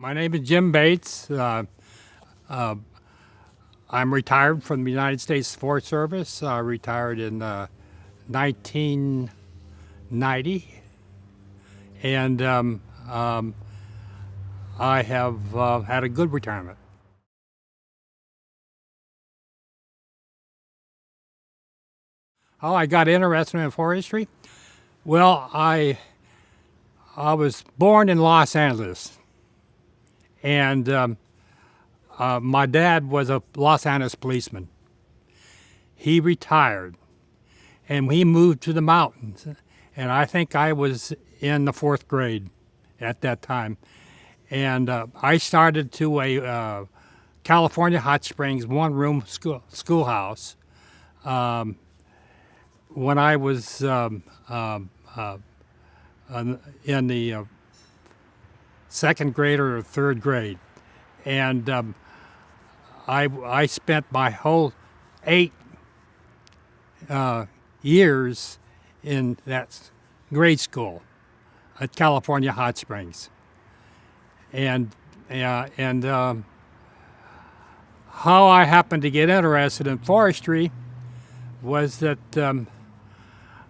My name is Jim Bates. I'm retired from the United States Forest Service. I retired in 1990, and I have had a good retirement. How I got interested in forestry? Well, I was born in Los Angeles, and my dad was a Los Angeles policeman. He retired, and he moved to the mountains. And I think I was in the fourth grade at that time. And I started to a California Hot Springs one-room schoolhouse when I was in the second grade or third grade. And I spent my whole 8 years in that grade school at California Hot Springs. And how I happened to get interested in forestry was that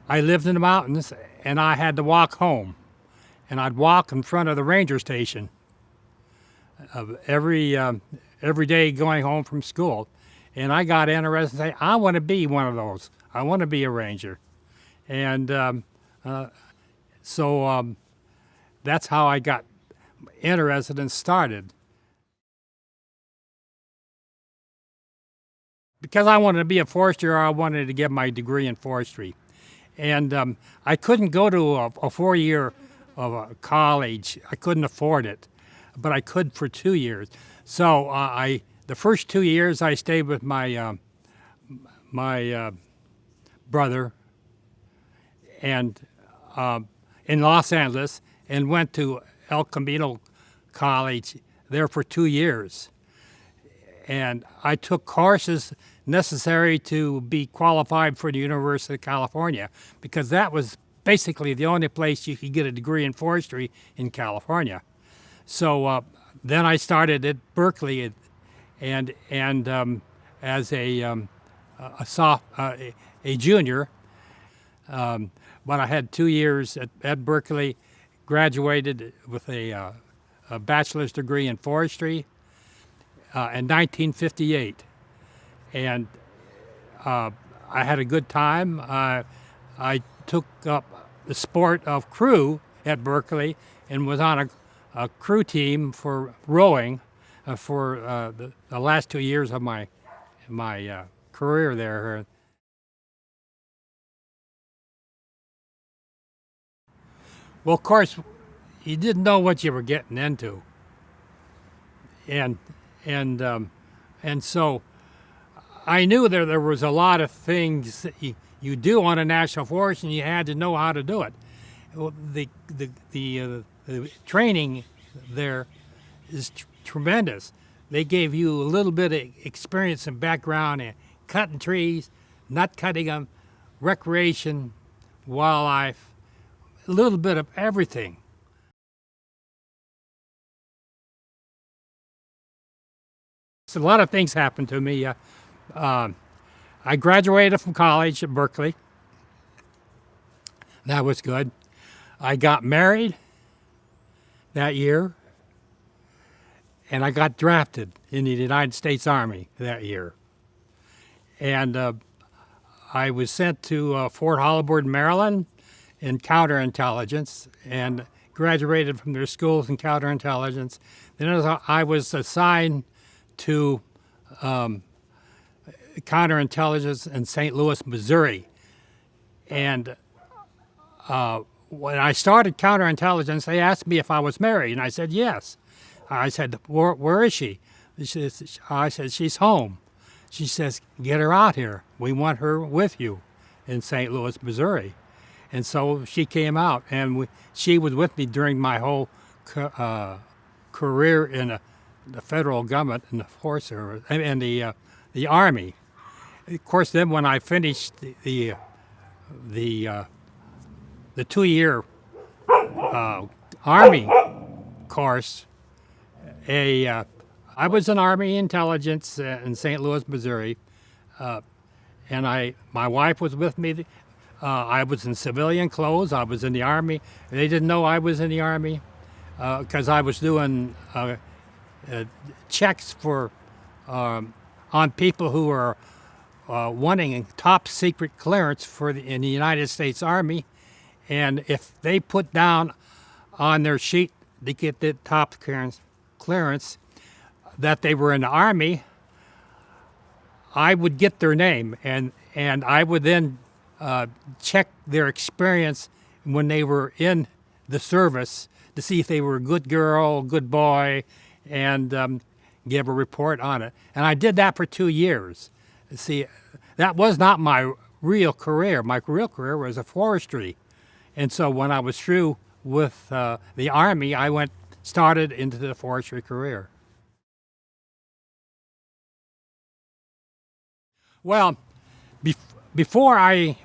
I lived in the mountains and I had to walk home. And I'd walk in front of the ranger station every day going home from school. And I got interested and say, I want to be one of those. I want to be a ranger. And so that's how I got interested and started. Because I wanted to be a forester, I wanted to get my degree in forestry. And I couldn't go to a 4-year of college. I couldn't afford it, but I could for 2 years. So the first 2 years I stayed with my brother and in Los Angeles, and went to El Camino College there for 2 years. And I took courses necessary to be qualified for the University of California, because that was basically the only place you could get a degree in forestry in California. So then I started at Berkeley, and as a junior. But I had 2 years at Berkeley, graduated with a bachelor's degree in forestry in 1958. And I had a good time. I took up the sport of crew at Berkeley and was on a crew team for rowing for the last 2 years of my career there. Well, of course, you didn't know what you were getting into, and so I knew there was a lot of things that you do on a national forest, and you had to know how to do it. Well, the training there is tremendous. They gave you a little bit of experience and background in cutting trees, not cutting them, recreation, wildlife, a little bit of everything. So a lot of things happened to me. I graduated from college at Berkeley. That was good. I got married that year, and I got drafted in the United States Army that year. And I was sent to Fort Hollywood, Maryland, in counterintelligence, and graduated from their schools in counterintelligence. Then I was assigned to counterintelligence in St. Louis, Missouri. And when I started counterintelligence, they asked me if I was married, and I said yes. I said, where is she? I said, she's home. She says, get her out here. We want her with you in St. Louis, Missouri. And so she came out, and she was with me during my whole career in the federal government, in the Forest Service, and the Army. Of course, then when I finished the 2-year Army course, I was in Army intelligence in St. Louis, Missouri, and my wife was with me. I was in civilian clothes. I was in the Army. They didn't know I was in the Army because I was doing checks for on people who were wanting top secret clearance in the United States Army, and if they put down on their sheet to get the top clearance that they were in the Army, I would get their name, and I would then check their experience when they were in the service to see if they were a good girl, good boy, and give a report on it. And I did that for 2 years. See, that was not my real career. My real career was a forestry. And so when I was through with the Army, I started into the forestry career. Well, before I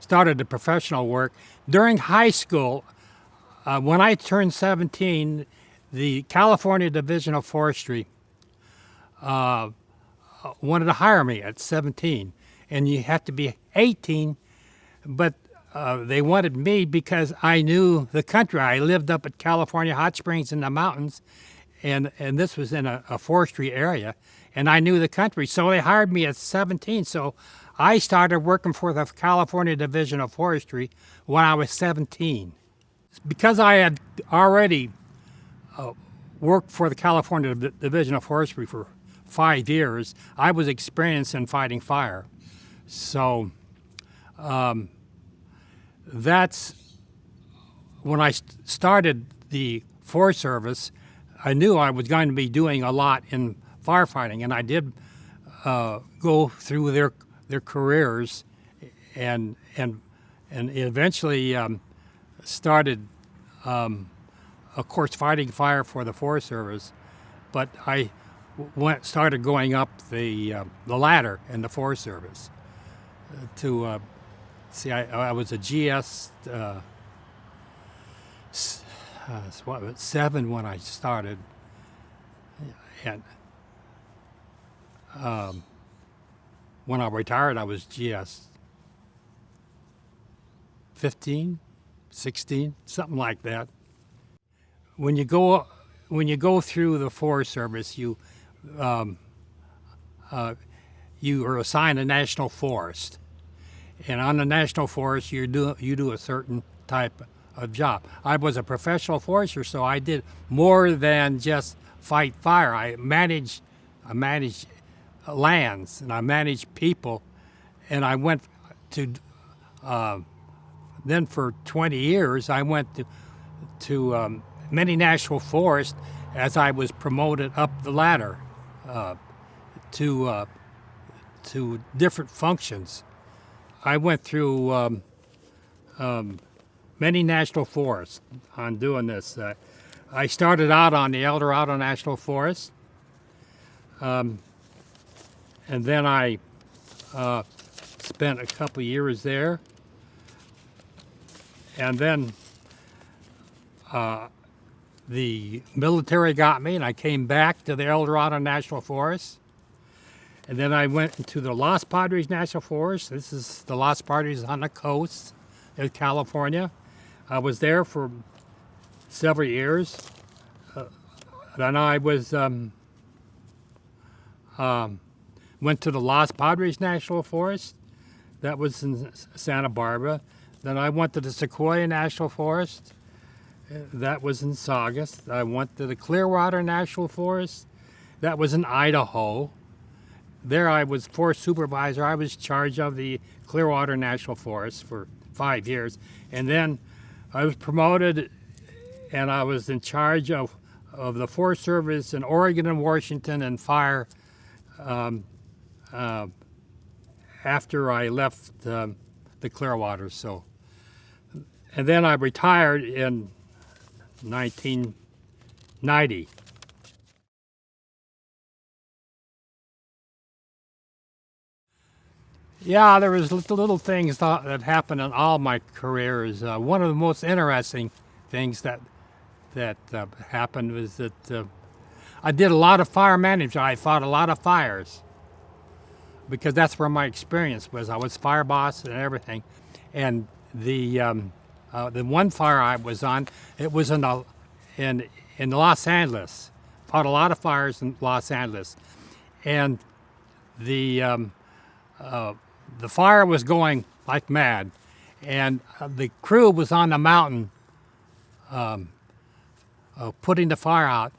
started the professional work, during high school, when I turned 17, the California Division of Forestry wanted to hire me at 17, and you have to be 18, but they wanted me because I knew the country. I lived up at California Hot Springs in the mountains, and this was in a forestry area, and I knew the country, so they hired me at 17. So I started working for the California Division of Forestry when I was 17. Because I had already worked for the California Division of Forestry for 5 years, I was experienced in fighting fire. So that's when I started the Forest Service. I knew I was going to be doing a lot in firefighting, and I did go through their careers, and eventually started, of course, fighting fire for the Forest Service. But I started going up the ladder in the Forest Service to see. I was a GS 7 when I started, and when I retired, I was GS 15, 16, something like that. When you go through the Forest Service, you are assigned a national forest, and on the national forest, you do a certain type of job. I was a professional forester, so I did more than just fight fire. I managed lands, and I managed people, and I went to then for 20 years I went to many national forests as I was promoted up the ladder to different functions. I went through many national forests on doing this. I started out on the El Dorado National Forest, and then I spent a couple years there, and then the military got me, and I came back to the El Dorado National Forest, and then I went into the Los Padres National Forest. This is the Los Padres on the coast of California. I was there for several years. Then I was went to the Los Padres National Forest. That was in Santa Barbara. Then I went to the Sequoia National Forest. That was in Saugus. I went to the Clearwater National Forest. That was in Idaho. There I was forest supervisor. I was in charge of the Clearwater National Forest for 5 years. And then I was promoted, and I was in charge of the Forest Service in Oregon and Washington and fire after I left the Clearwater. So, and then I retired in 1990. Yeah, there was little things that happened in all my careers. One of the most interesting things that that happened was that I did a lot of fire management. I fought a lot of fires because that's where my experience was. I was fire boss and everything, and the one fire I was on, it was in Los Angeles. Fought a lot of fires in Los Angeles, and the fire was going like mad, and the crew was on the mountain putting the fire out,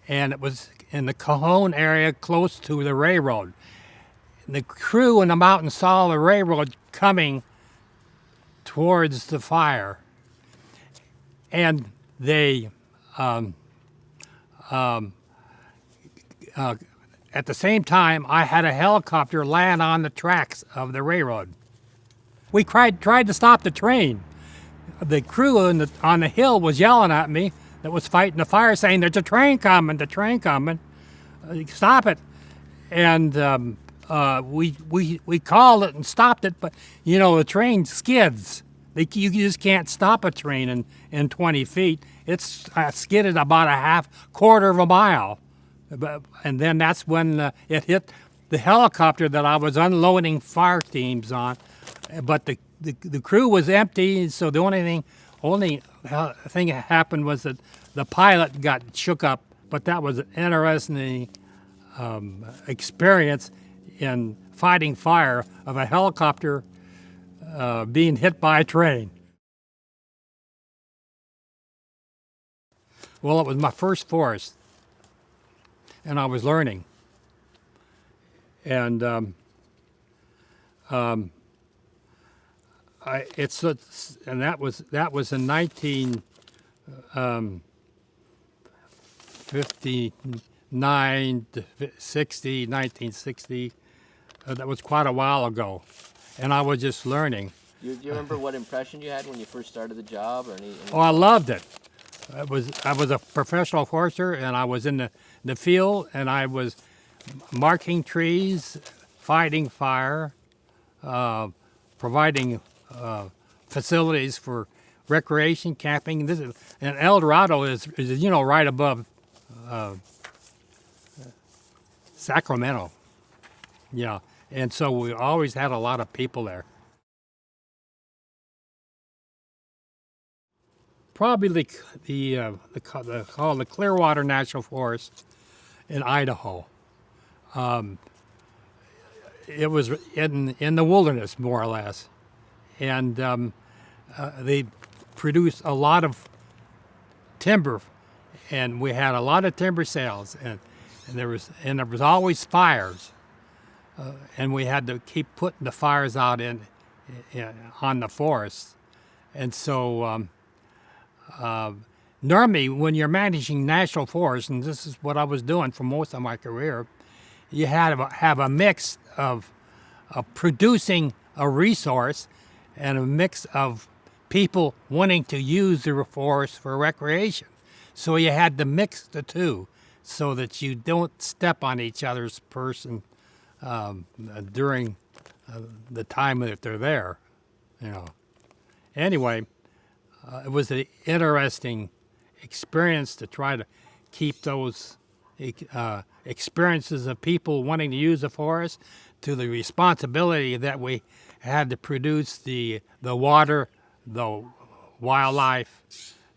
and it was in the Cajon area close to the railroad. And the crew in the mountain saw the railroad coming towards the fire, and they at the same time, I had a helicopter land on the tracks of the railroad. We tried to stop the train. The crew on the hill was yelling at me that was fighting the fire, saying, "There's a train coming, the train coming. Stop it." And we called it and stopped it, but you know, the train skids. You just can't stop a train in 20 feet. It's skidded about a quarter of a mile. And then that's when it hit the helicopter that I was unloading fire teams on. But the crew was empty, so the only thing that happened was that the pilot got shook up. But that was an interesting experience in fighting fire of a helicopter being hit by a train. Well, it was my first forest, and I was learning. And that was in 1959 to 60, 1960. That was quite a while ago, and I was just learning. Do you remember what impression you had when you first started the job, or any? Oh, I loved it. I was a professional forester, and I was in the field, and I was marking trees, fighting fire, providing facilities for recreation, camping. And El Dorado is right above Sacramento. Yeah, and so we always had a lot of people there. Probably called the Clearwater National Forest in Idaho. It was in the wilderness, more or less, and they produced a lot of timber, and we had a lot of timber sales, and there was always fires, and we had to keep putting the fires out on the forest, and so. Normally, when you're managing national forests, and this is what I was doing for most of my career, you have a mix of producing a resource and a mix of people wanting to use the forest for recreation. So you had to mix the two so that you don't step on each other's person during the time that they're there. Anyway. It was an interesting experience to try to keep those experiences of people wanting to use the forest to the responsibility that we had to produce the water, the wildlife,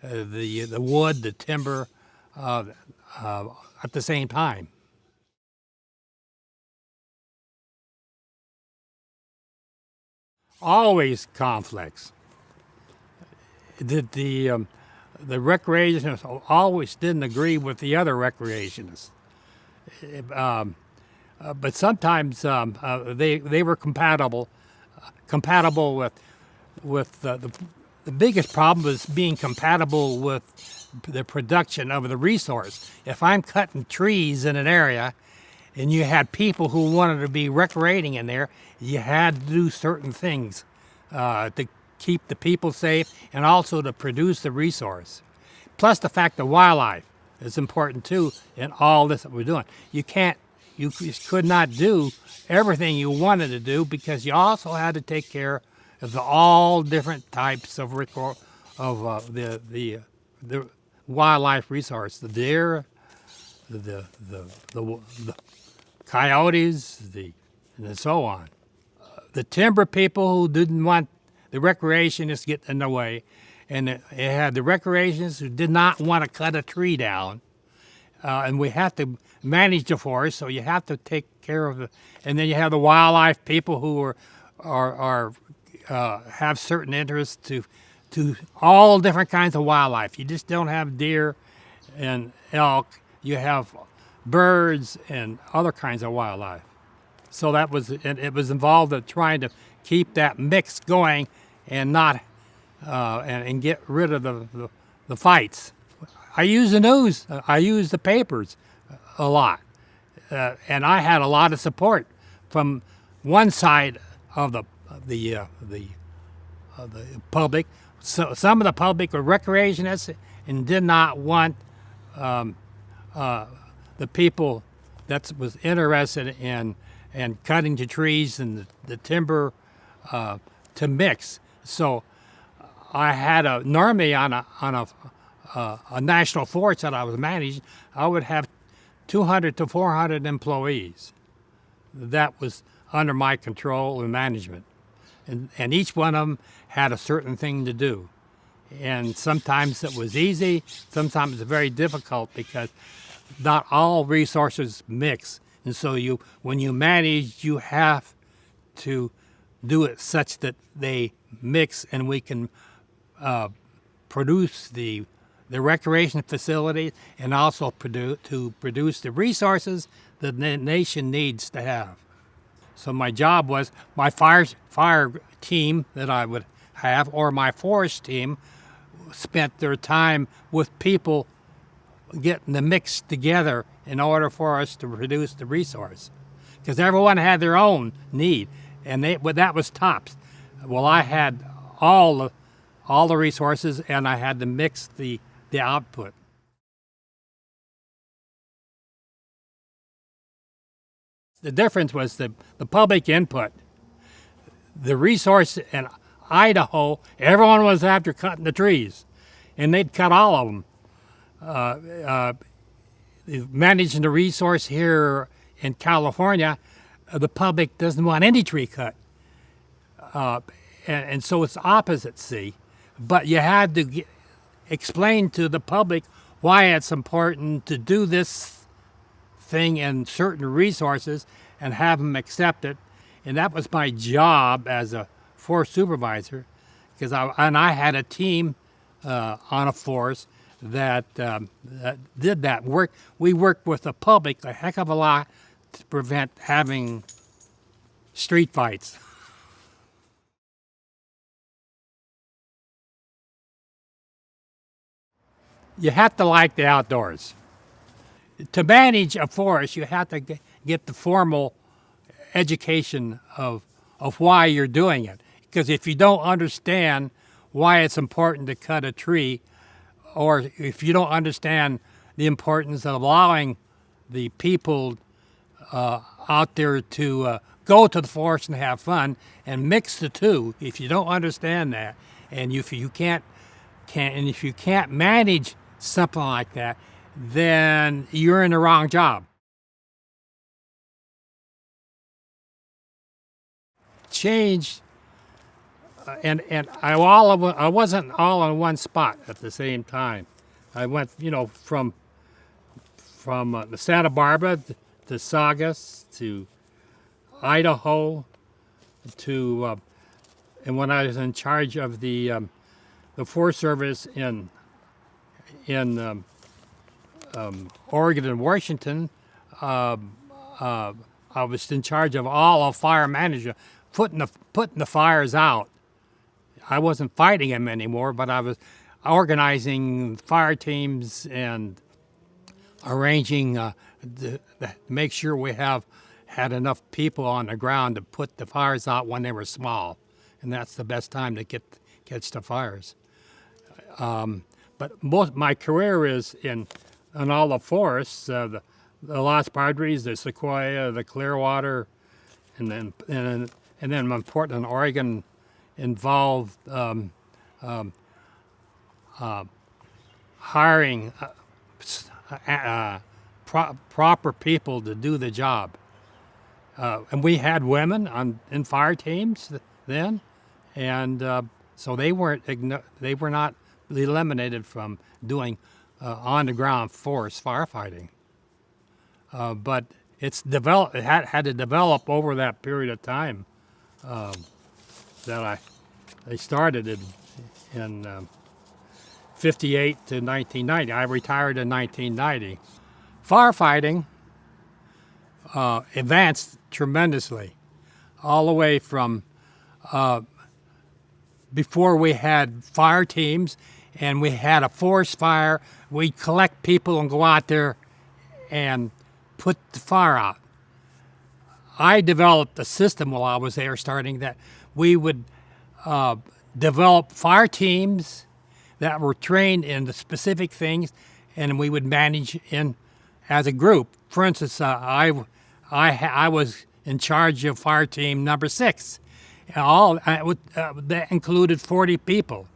the wood, the timber at the same time. Always conflicts. The recreationists always didn't agree with the other recreationists, but sometimes they were compatible with the biggest problem was being compatible with the production of the resource. If I'm cutting trees in an area, and you had people who wanted to be recreating in there, you had to do certain things to keep the people safe, and also to produce the resource. Plus the fact that wildlife is important too in all this that we're doing. You could not do everything you wanted to do because you also had to take care of all different types of the wildlife resource: the deer, the coyotes, and so on. The timber people who didn't want the recreationists get in the way, and it had the recreationists who did not want to cut a tree down. And we have to manage the forest, so you have to take care of it. And then you have the wildlife people who are have certain interests to all different kinds of wildlife. You just don't have deer and elk. You have birds and other kinds of wildlife. So it was involved in trying to keep that mix going and not and get rid of the fights. I use the news. I use the papers a lot, and I had a lot of support from one side of the public. So some of the public were recreationists and did not want the people that was interested in cutting the trees and the timber to mix. So I had normally on a national forest that I was managing, I would have 200 to 400 employees. That was under my control and management. And each one of them had a certain thing to do. And sometimes it was easy, sometimes it was very difficult because not all resources mix. And so when you manage, you have to do it such that they mix and we can produce the recreation facilities and also produce the resources that the nation needs to have. So my job was my fire team that I would have, or my forest team, spent their time with people getting the mix together in order for us to produce the resource. Because everyone had their own need, and that was tops. Well, I had all the resources, and I had to mix the output. The difference was the public input. The resource in Idaho, everyone was after cutting the trees, and they'd cut all of them. Managing the resource here in California, the public doesn't want any tree cut. And so it's opposite, see. But you had to explain to the public why it's important to do this thing and certain resources and have them accept it. And that was my job as a forest supervisor, because I had a team on a forest that did that work. We worked with the public a heck of a lot to prevent having street fights. You have to like the outdoors. To manage a forest, you have to get the formal education of why you're doing it. Because if you don't understand why it's important to cut a tree, or if you don't understand the importance of allowing the people out there to go to the forest and have fun and mix the two, if you don't understand that, and if you can't manage something like that, then you're in the wrong job. Change, and I wasn't all in one spot at the same time. I went, from Santa Barbara to Saugus to Idaho to, and when I was in charge of the Forest Service in Oregon and Washington, I was in charge of all of fire management, putting the fires out. I wasn't fighting them anymore, but I was organizing fire teams and arranging to make sure we had enough people on the ground to put the fires out when they were small, and that's the best time to catch the fires. But my career is in all the forests, the Los Padres, the Sequoia, the Clearwater, and then my Portland, Oregon, involved hiring proper people to do the job. And we had women in fire teams then, and so they were not eliminated from doing on the ground forest firefighting. But it's developed. It had to develop over that period of time that they started in 58 to 1990. I retired in 1990. Firefighting advanced tremendously, all the way from before we had fire teams and we had a forest fire, we'd collect people and go out there and put the fire out. I developed a system while I was there starting that we would develop fire teams that were trained in the specific things, and we would manage in as a group. For instance, I was in charge of fire team number 6. That included 40 people,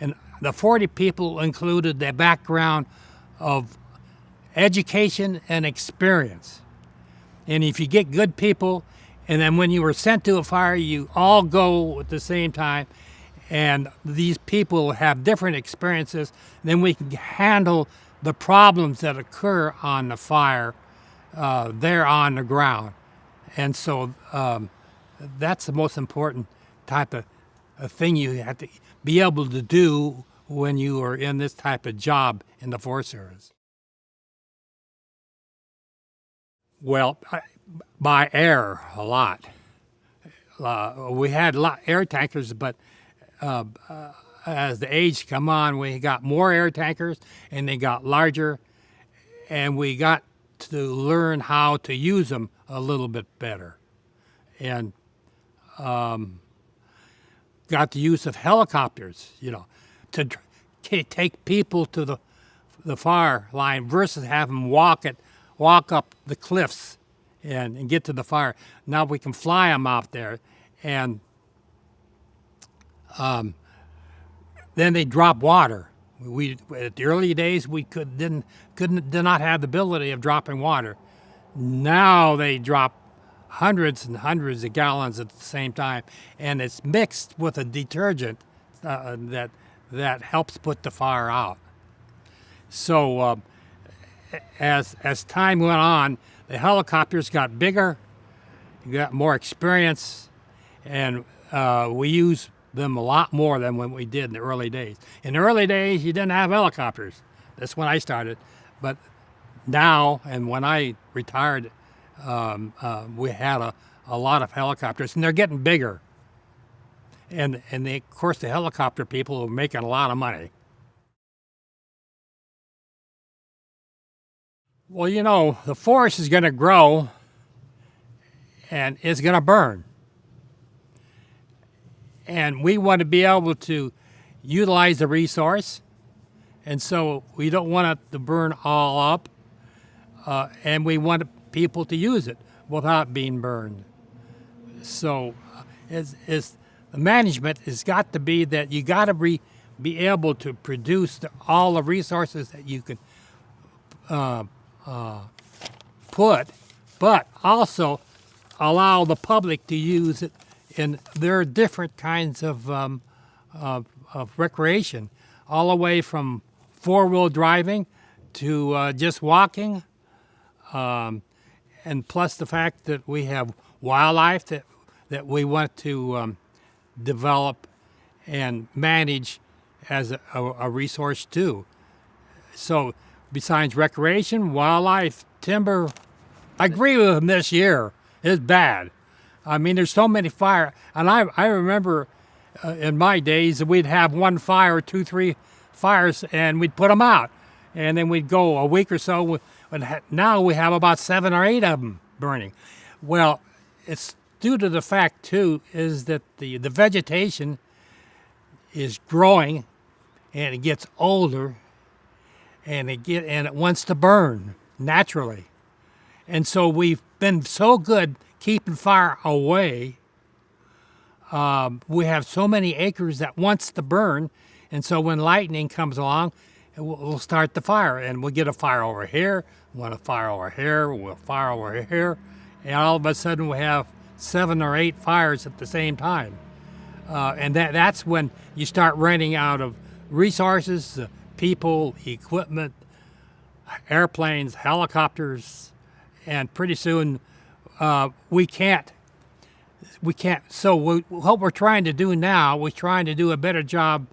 and the 40 people included the background of education and experience. And if you get good people, and then when you were sent to a fire, you all go at the same time, and these people have different experiences, then we can handle the problems that occur on the fire there on the ground. And so that's the most important type of thing you have to be able to do when you are in this type of job in the Forest Service. Well, by air, a lot. We had a lot air tankers, but as the age come on, we got more air tankers, and they got larger, and we got to learn how to use them a little bit better. And got the use of helicopters, to take people to the fire line versus have them walk up the cliffs and get to the fire. Now we can fly them out there, and then they drop water. At the early days we did not have the ability of dropping water. Now they drop hundreds and hundreds of gallons at the same time, and it's mixed with a detergent that helps put the fire out. So as time went on, the helicopters got bigger, got more experience, and we use them a lot more than when we did in the early days. In the early days, you didn't have helicopters. That's when I started. But now, and when I retired, we had a lot of helicopters, and they're getting bigger. And of course, the helicopter people are making a lot of money. Well, the forest is going to grow, and it's going to burn. And we want to be able to utilize the resource, and so we don't want it to burn all up, and we want people to use it without being burned. So the management has got to be that you got to be able to produce all the resources that you can put, but also allow the public to use it. And there are different kinds of recreation, all the way from four-wheel driving to just walking, and plus the fact that we have wildlife that we want to develop and manage as a resource too. So besides recreation, wildlife, timber, I agree with him this year. It's bad. I mean, there's so many fire, and I remember in my days we'd have one fire, 2, 3 fires, and we'd put them out, and then we'd go a week or so. Now we have about 7 or 8 of them burning. Well, it's due to the fact too is that the vegetation is growing, and it gets older, and it wants to burn naturally, and so we've been so good keeping fire away. We have so many acres that wants to burn, and so when lightning comes along, and we'll start the fire, and we'll get a fire over here, we'll a fire over here, we'll fire over here, and all of a sudden we have 7 or 8 fires at the same time. And that's when you start running out of resources, people, equipment, airplanes, helicopters, and pretty soon we can't. So what we're trying to do now, we're trying to do a better job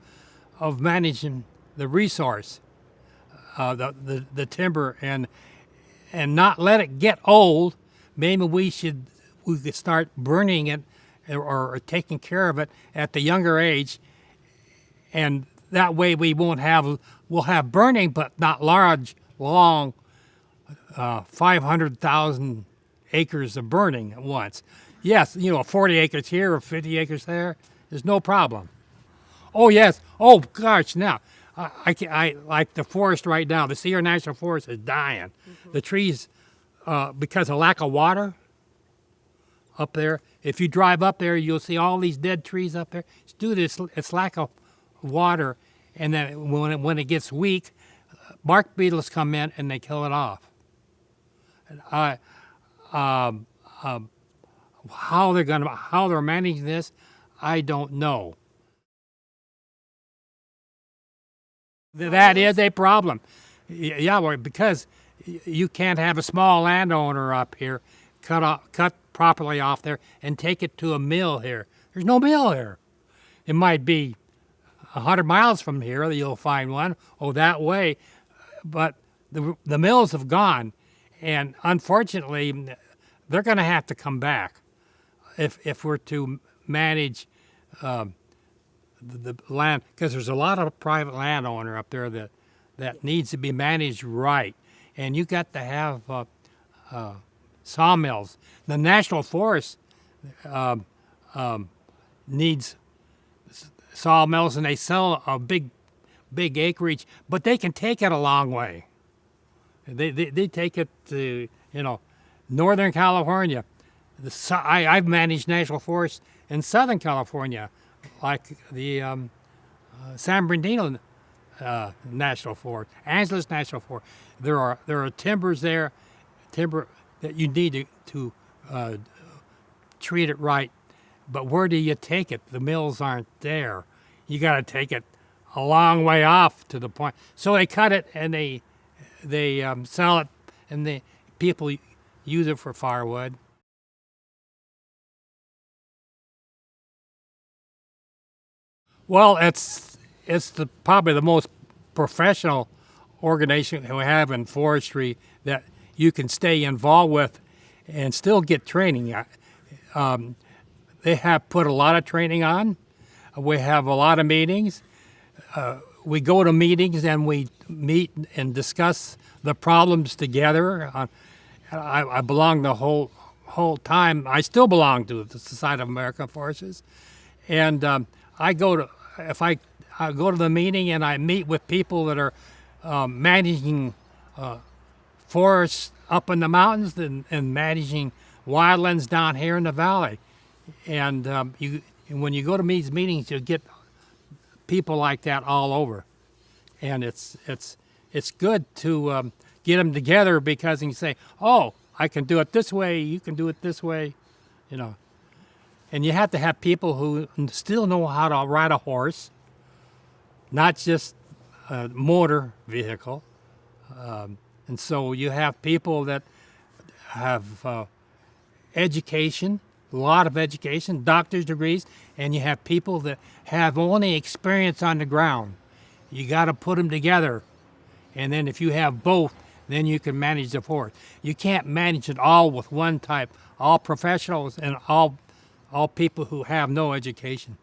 of managing the resource, the timber, and not let it get old. Maybe we could start burning it or taking care of it at the younger age, and that way we'll have burning, but not large, long, 500,000 acres of burning at once. Yes, 40 acres here or 50 acres there is no problem. Oh yes. Oh gosh, now I like the forest right now. The Sierra National Forest is dying. Mm-hmm. The trees, because of lack of water up there. If you drive up there, you'll see all these dead trees up there. It's due to it's lack of water, and then when it gets weak, bark beetles come in and they kill it off. How they're managing this, I don't know. That is a problem. Yeah, well, because you can't have a small landowner up here cut properly off there and take it to a mill here. There's no mill here. It might be 100 miles from here that you'll find one, that way, but the mills have gone, and unfortunately, they're going to have to come back if we're to manage the land, because there's a lot of private landowner up there that needs to be managed right, and you got to have sawmills. The national forest needs sawmills, and they sell a big acreage, but they can take it a long way. They take it to Northern California. I've managed national forests in Southern California, like the San Bernardino National Forest, Angeles National Forest. There are timber that you need to treat it right. But where do you take it? The mills aren't there. You got to take it a long way off to the point. So they cut it and they sell it, and the people use it for firewood. Well, it's probably the most professional organization we have in forestry that you can stay involved with and still get training. They have put a lot of training on. We have a lot of meetings. We go to meetings and we meet and discuss the problems together. I belong the whole time. I still belong to the Society of American Forests, and I go to the meeting and I meet with people that are managing forests up in the mountains and managing wildlands down here in the valley. And when you go to these meetings, you get people like that all over, and it's good to get them together, because you say, "Oh, I can do it this way. You can do it this way," And you have to have people who still know how to ride a horse, not just a motor vehicle. And so you have people that have education, a lot of education, doctor's degrees, and you have people that have only experience on the ground. You got to put them together, and then if you have both, then you can manage the forest. You can't manage it all with one type, all professionals and all people who have no education.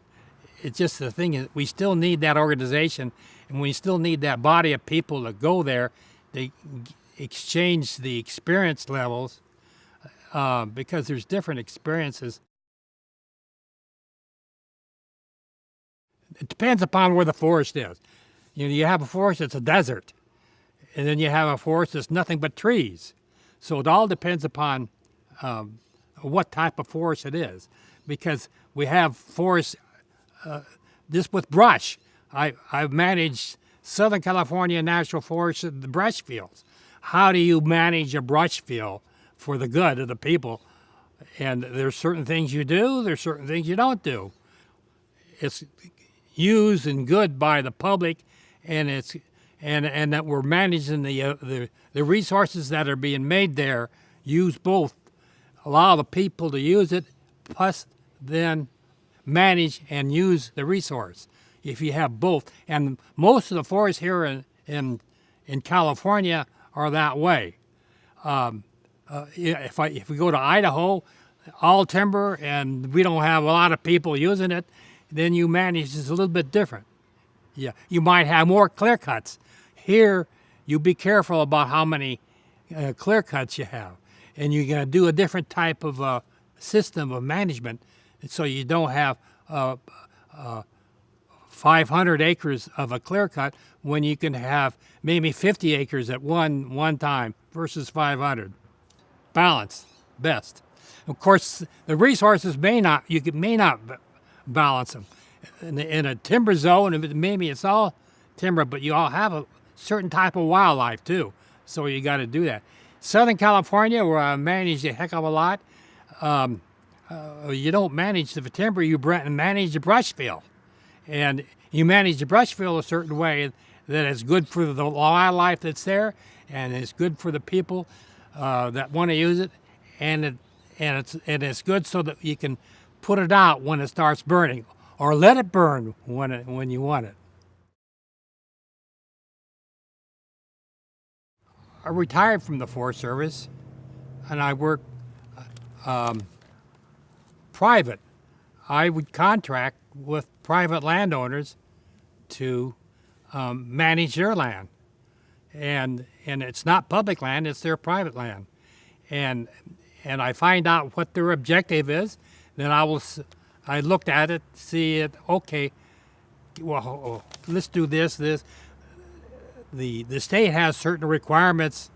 It's just the thing is, we still need that organization, and we still need that body of people to go there. They exchange the experience levels, because there's different experiences. It depends upon where the forest is. You have a forest that's a desert, and then you have a forest that's nothing but trees. So it all depends upon what type of forest it is, because we have forests just with brush. I've managed Southern California National Forest, the brush fields. How do you manage a brush field for the good of the people? And there's certain things you do, there's certain things you don't do. It's used and good by the public, and that we're managing the resources that are being made there. Use both, allow the people to use it, plus then manage and use the resource. If you have both, and most of the forests here in California are that way. If we go to Idaho, all timber, and we don't have a lot of people using it, then you manage is a little bit different. Yeah, you might have more clear cuts. Here, you be careful about how many clear cuts you have, and you're going to do a different type of system of management, so you don't have 500 acres of a clear cut when you can have maybe 50 acres at one time versus 500. Balance, best. Of course, the resources may not balance them. In a timber zone, maybe it's all timber, but you all have a certain type of wildlife too. So you got to do that. Southern California, where I manage a heck of a lot, you don't manage the timber, you manage the brush field. And you manage the brush field a certain way that is good for the wildlife that's there, and it's good for the people that want to use it, and it's good so that you can put it out when it starts burning, or let it burn when you want it. I retired from the Forest Service, and I work private. I would contract with private landowners to manage their land, and it's not public land; it's their private land, and I find out what their objective is. Then I looked at it, see it. Okay, well, let's do this. The state has certain requirements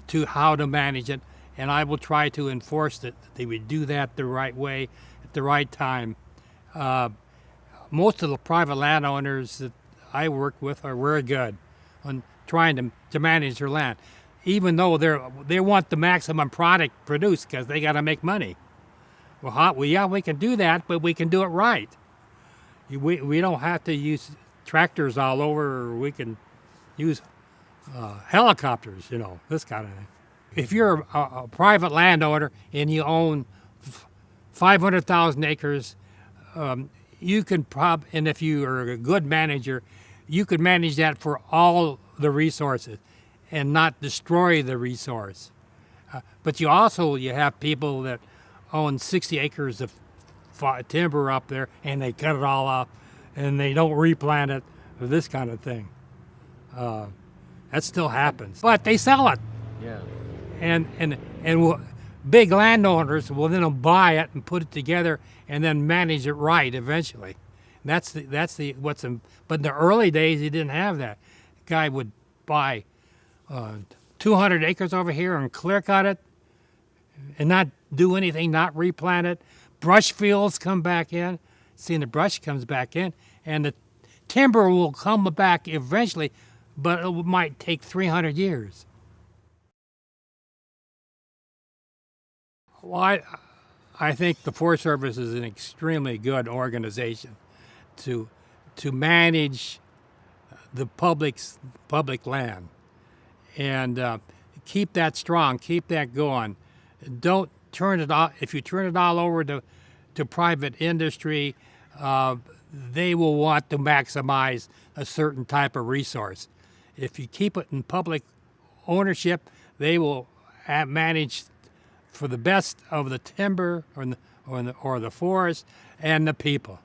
to how to manage it, and I will try to enforce that they would do that the right way at the right time. Most of the private landowners that I work with are very good on trying to manage their land, even though they want the maximum product produced because they got to make money. Well, yeah, we can do that, but we can do it right. We don't have to use tractors all over, or we can use helicopters, this kind of thing. If you're a private landowner and you own 500,000 acres, you can and if you are a good manager, you could manage that for all the resources and not destroy the resource. But you have people that own 60 acres of timber up there, and they cut it all off, and they don't replant it, or this kind of thing. That still happens, but they sell it. Yeah. And big landowners will then buy it and put it together and then manage it right eventually. But in the early days, he didn't have that. The guy would buy 200 acres over here and clear cut it and not do anything, not replant it. Brush fields come back in. The brush comes back in, and the timber will come back eventually, but it might take 300 years. Well, I think the Forest Service is an extremely good organization to manage the public land, and keep that strong, keep that going. Don't turn it off. If you turn it all over to private industry, they will want to maximize a certain type of resource. If you keep it in public ownership, they will manage for the best of the timber or the forest and the people.